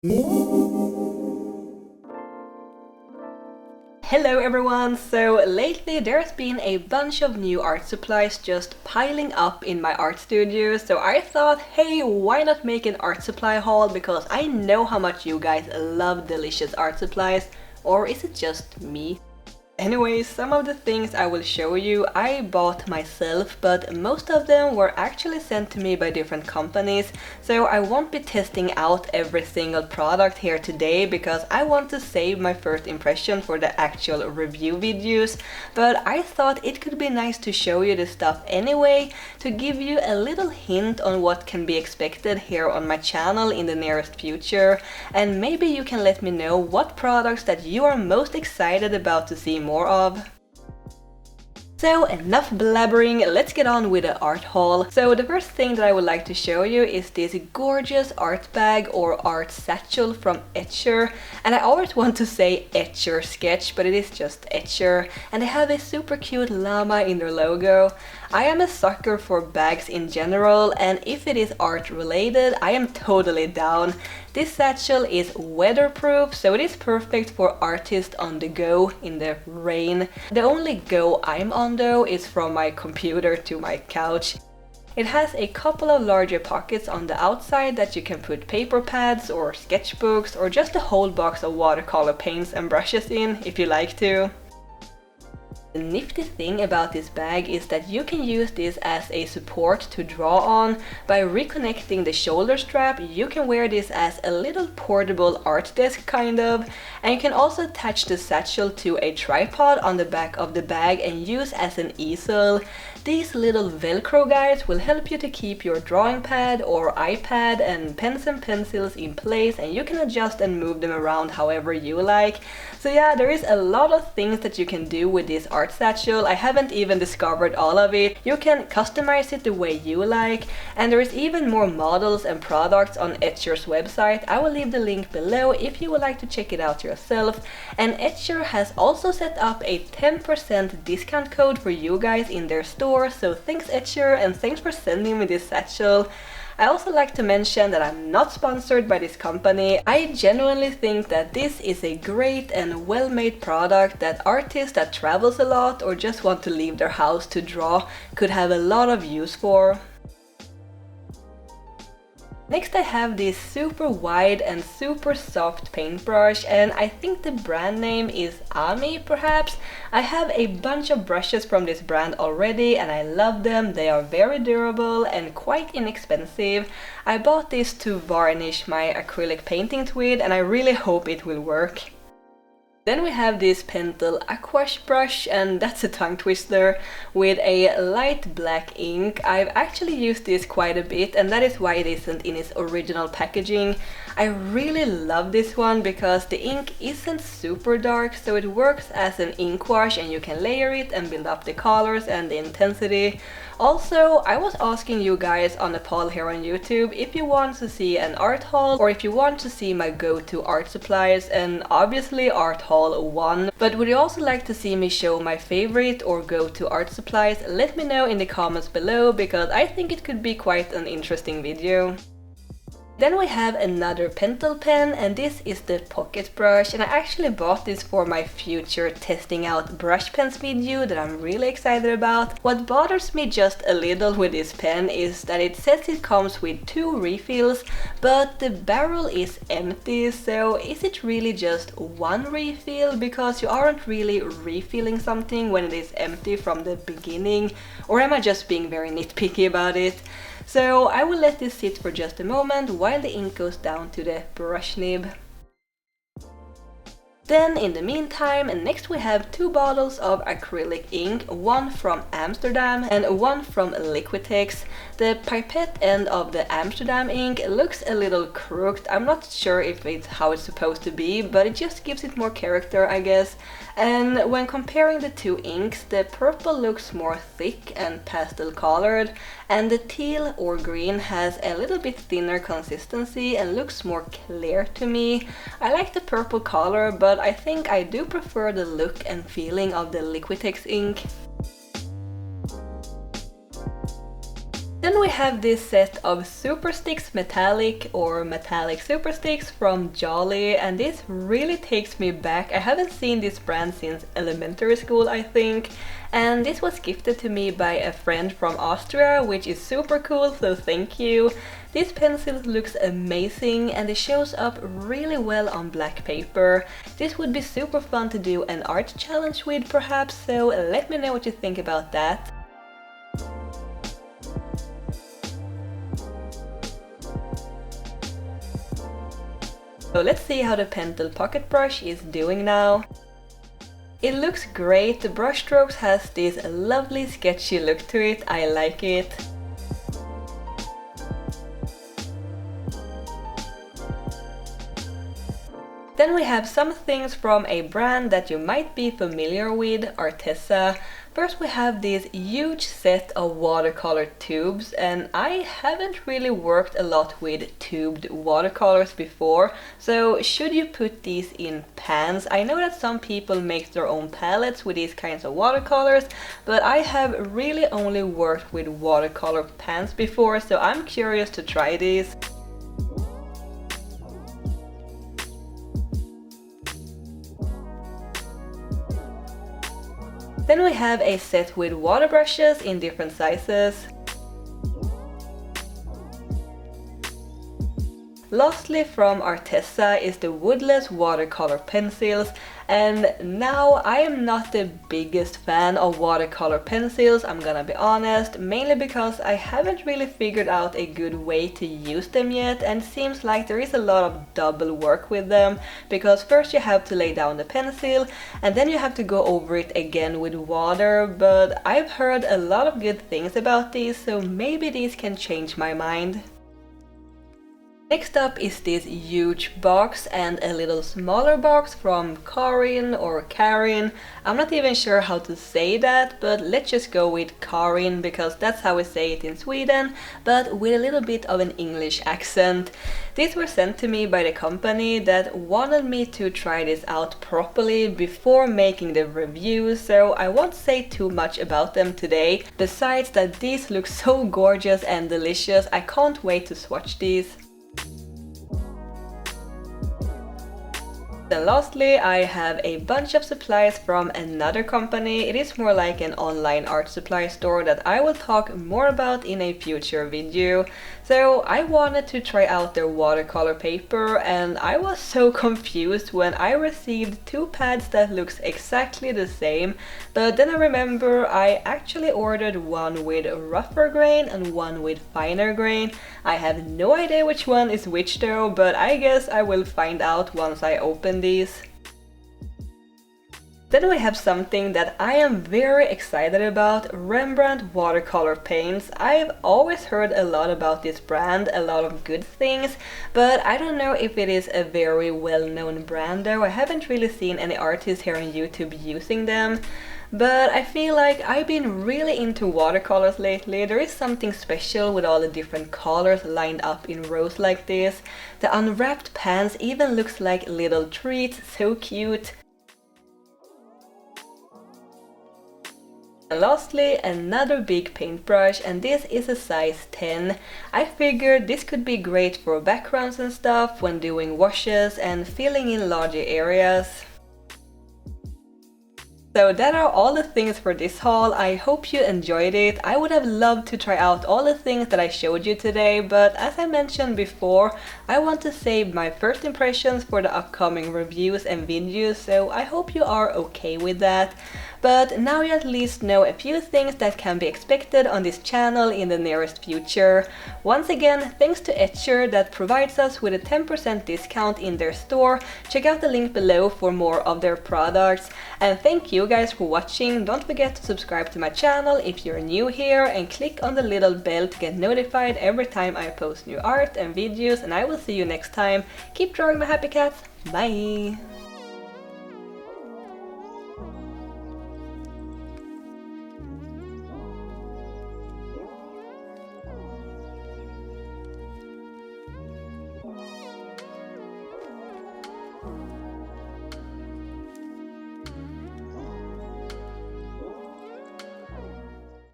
Hello everyone! So lately there's been a bunch of new art supplies just piling up in my art studio, so I thought, hey, why not make an art supply haul, because I know how much you guys love delicious art supplies. Or is it just me? Anyways, some of the things I will show you I bought myself, but most of them were actually sent to me by different companies, so I won't be testing out every single product here today because I want to save my first impression for the actual review videos, but I thought it could be nice to show you the stuff anyway, to give you a little hint on what can be expected here on my channel in the nearest future, and maybe you can let me know what products that you are most excited about to see more of. So enough blabbering, let's get on with the art haul. So the first thing that I would like to show you is this gorgeous art bag or art satchel from Etchr. And I always want to say Etchr sketch, but it is just Etchr. And they have a super cute llama in their logo. I am a sucker for bags in general, and if it is art related, I am totally down. This satchel is weatherproof, so it is perfect for artists on the go in the rain. The only go I'm on though is from my computer to my couch. It has a couple of larger pockets on the outside that you can put paper pads or sketchbooks or just a whole box of watercolor paints and brushes in if you like to. The nifty thing about this bag is that you can use this as a support to draw on. By reconnecting the shoulder strap, you can wear this as a little portable art desk kind of, and you can also attach the satchel to a tripod on the back of the bag and use as an easel. These little velcro guides will help you to keep your drawing pad or iPad and pens and pencils in place, and you can adjust and move them around however you like. So yeah, there is a lot of things that you can do with this art satchel. I haven't even discovered all of it. You can customize it the way you like, and there is even more models and products on Etchr's website. I will leave the link below if you would like to check it out yourself. And Etchr has also set up a 10% discount code for you guys in their store, so thanks Etchr, and thanks for sending me this satchel. I also like to mention that I'm not sponsored by this company. I genuinely think that this is a great and well-made product that artists that travels a lot or just want to leave their house to draw could have a lot of use for. Next I have this super wide and super soft paintbrush, and I think the brand name is Ami perhaps. I have a bunch of brushes from this brand already and I love them. They are very durable and quite inexpensive. I bought this to varnish my acrylic paintings with, and I really hope it will work. Then we have this Pentel Aqua Brush, and that's a tongue twister, with a light black ink. I've actually used this quite a bit, and that is why it isn't in its original packaging. I really love this one because the ink isn't super dark, so it works as an ink wash and you can layer it and build up the colors and the intensity. Also, I was asking you guys on a poll here on YouTube if you want to see an art haul or if you want to see my go-to art supplies, and obviously art haul won. But would you also like to see me show my favorite or go-to art supplies? Let me know in the comments below, because I think it could be quite an interesting video. Then we have another Pentel pen, and this is the pocket brush, and I actually bought this for my future testing out brush pens video that I'm really excited about. What bothers me just a little with this pen is that it says it comes with 2 refills, but the barrel is empty, so is it really just 1 refill? Because you aren't really refilling something when it is empty from the beginning, or am I just being very nitpicky about it? So I will let this sit for just a moment while the ink goes down to the brush nib. Then in the meantime, next we have 2 bottles of acrylic ink, one from Amsterdam and one from Liquitex. The pipette end of the Amsterdam ink looks a little crooked. I'm not sure if it's how it's supposed to be, but it just gives it more character, I guess. And when comparing the 2 inks, the purple looks more thick and pastel colored, and the teal or green has a little bit thinner consistency and looks more clear to me. I like the purple color, but I think I do prefer the look and feeling of the Liquitex ink. Then we have this set of Super Stix Metallic or Metallic Super Stix from Jolly, and this really takes me back. I haven't seen this brand since elementary school, I think, and this was gifted to me by a friend from Austria, which is super cool, so thank you. This pencil looks amazing and it shows up really well on black paper. This would be super fun to do an art challenge with perhaps, so let me know what you think about that. So let's see how the Pentel Pocket Brush is doing now. It looks great, the brush strokes has this lovely sketchy look to it, I like it. Then we have some things from a brand that you might be familiar with, Arteza. First we have this huge set of watercolor tubes, and I haven't really worked a lot with tubed watercolors before, so should you put these in pans? I know that some people make their own palettes with these kinds of watercolors, but I have really only worked with watercolor pans before, so I'm curious to try these. Then we have a set with water brushes in different sizes. Lastly, from Arteza is the woodless watercolor pencils, and now I am not the biggest fan of watercolor pencils, I'm gonna be honest, mainly because I haven't really figured out a good way to use them yet, and it seems like there is a lot of double work with them, because first you have to lay down the pencil and then you have to go over it again with water, but I've heard a lot of good things about these, so maybe these can change my mind. Next up is this huge box and a little smaller box from Karin or Karin. I'm not even sure how to say that, but let's just go with Karin because that's how we say it in Sweden, but with a little bit of an English accent. These were sent to me by the company that wanted me to try this out properly before making the review, so I won't say too much about them today. Besides that these look so gorgeous and delicious, I can't wait to swatch these. Then lastly, I have a bunch of supplies from another company. It is more like an online art supply store that I will talk more about in a future video. So I wanted to try out their watercolor paper, and I was so confused when I received two pads that looks exactly the same, but then I remember I actually ordered one with rougher grain and one with finer grain. I have no idea which one is which though, but I guess I will find out once I open these. Then we have something that I am very excited about, Rembrandt Watercolor Paints. I've always heard a lot about this brand, a lot of good things, but I don't know if it is a very well-known brand though. I haven't really seen any artists here on YouTube using them. But I feel like I've been really into watercolors lately. There is something special with all the different colors lined up in rows like this. The unwrapped pans even looks like little treats, so cute. And lastly, another big paintbrush, and this is a size 10. I figured this could be great for backgrounds and stuff when doing washes and filling in larger areas. So that are all the things for this haul. I hope you enjoyed it. I would have loved to try out all the things that I showed you today, but as I mentioned before, I want to save my first impressions for the upcoming reviews and videos, so I hope you are okay with that. But now you at least know a few things that can be expected on this channel in the nearest future. Once again, thanks to Etchr that provides us with a 10% discount in their store. Check out the link below for more of their products. And thank you guys for watching. Don't forget to subscribe to my channel if you're new here, and click on the little bell to get notified every time I post new art and videos, and I will see you next time. Keep drawing my happy cats. Bye!